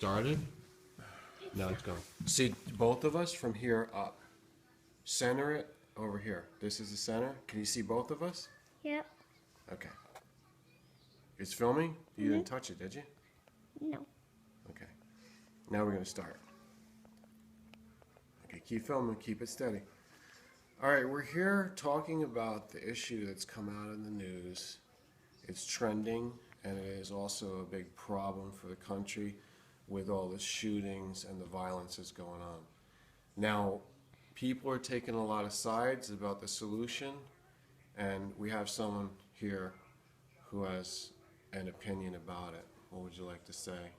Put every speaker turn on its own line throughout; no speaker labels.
Started. Now it's gone.
See both of us from here up. Center it over here. This is the center. Can you see both of us?
Yep.
Okay. It's filming? You didn't touch it, did you?
No.
Okay. Now we're going to start. Okay, keep filming. Keep it steady. All right, we're here talking about the issue that's come out in the news. It's trending, and it is also a big problem for the country with all the shootings and the violence that's going on. Now, people are taking a lot of sides about the solution, and we have someone here who has an opinion about it. What would you like to say?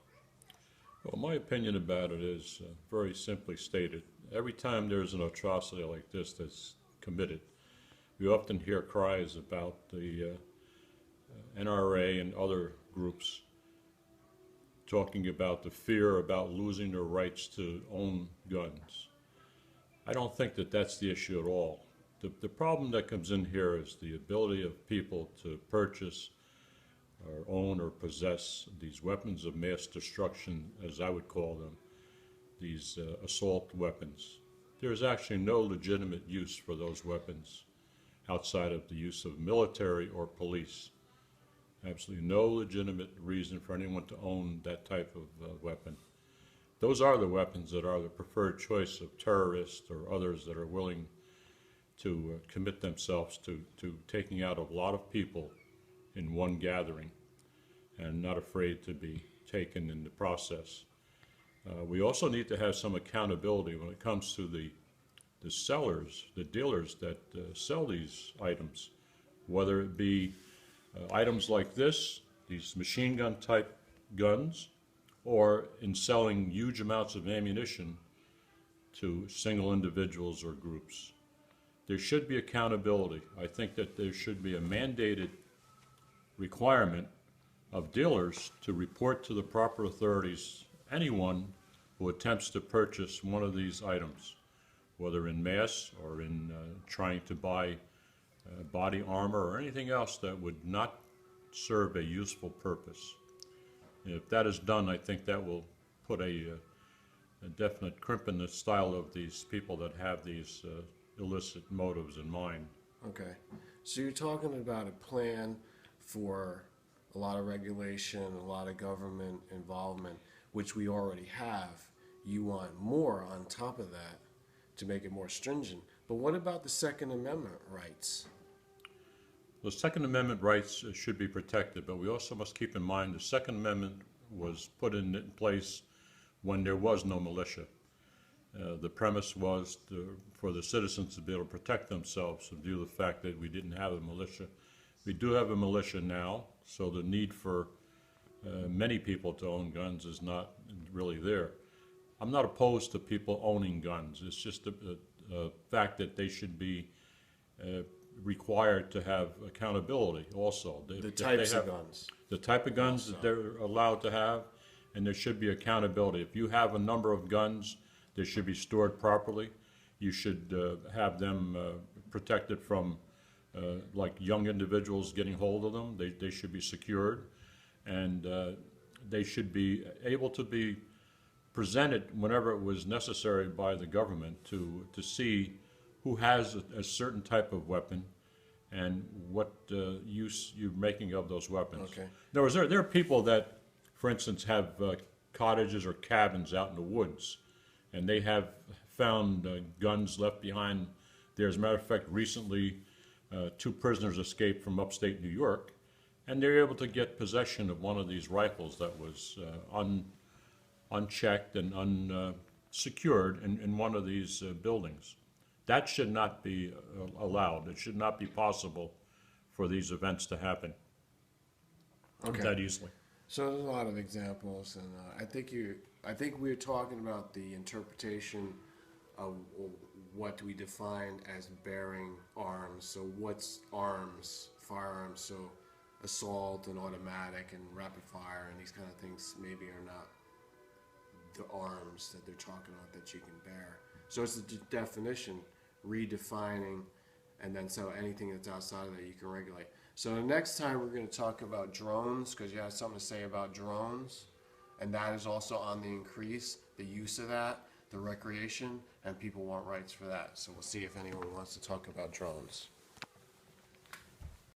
Well, my opinion about it is very simply stated. Every time there's an atrocity like this that's committed, we often hear cries about the NRA and other groups talking about the fear about losing their rights to own guns. I don't think that that's the issue at all. The problem that comes in here is the ability of people to purchase or own or possess these weapons of mass destruction, as I would call them, these assault weapons. There's actually no legitimate use for those weapons outside of the use of military or police. Absolutely no legitimate reason for anyone to own that type of weapon. Those are the weapons that are the preferred choice of terrorists or others that are willing to commit themselves to taking out a lot of people in one gathering and not afraid to be taken in the process. We also need to have some accountability when it comes to the sellers, the dealers that sell these items, whether it be items like this, these machine gun type guns, or in selling huge amounts of ammunition to single individuals or groups. There should be accountability. I think that there should be a mandated requirement of dealers to report to the proper authorities anyone who attempts to purchase one of these items, whether in mass or in trying to buy body armor or anything else that would not serve a useful purpose. And if that is done, I think that will put a definite crimp in the style of these people that have these illicit motives in mind.
Okay. So you're talking about a plan for a lot of regulation, a lot of government involvement, which we already have. You want more on top of that to make it more stringent. But what about the Second Amendment rights?
The Second Amendment rights should be protected, but we also must keep in mind the Second Amendment was put in place when there was no militia. The premise was for the citizens to be able to protect themselves in view of the fact that we didn't have a militia. We do have a militia now, so the need for many people to own guns is not really there. I'm not opposed to people owning guns. It's just a fact that they should be required to have accountability also.
The types of guns.
The type of guns that they're allowed to have, and there should be accountability. If you have a number of guns, they should be stored properly. You should have them protected from like young individuals getting hold of them. They should be secured, and they should be able to be presented whenever it was necessary by the government to see who has a certain type of weapon and what use you're making of those weapons.
Okay.
There are people that, for instance, have cottages or cabins out in the woods, and they have found guns left behind there. As a matter of fact, recently 2 prisoners escaped from upstate New York, and they were able to get possession of one of these rifles that was unchecked and unsecured in one of these buildings. That should not be allowed. It should not be possible for these events to happen that easily.
So there's a lot of examples, and I think we're talking about the interpretation of what we define as bearing arms. So what's arms, firearms? So assault and automatic and rapid fire and these kind of things maybe are not the arms that they're talking about that you can bear. So it's the definition, redefining, and then so anything that's outside of that you can regulate. So the next time we're going to talk about drones, because you have something to say about drones, And that is also on the increase, the use of that, the recreation, and people want rights for that. So we'll see if anyone wants to talk about drones.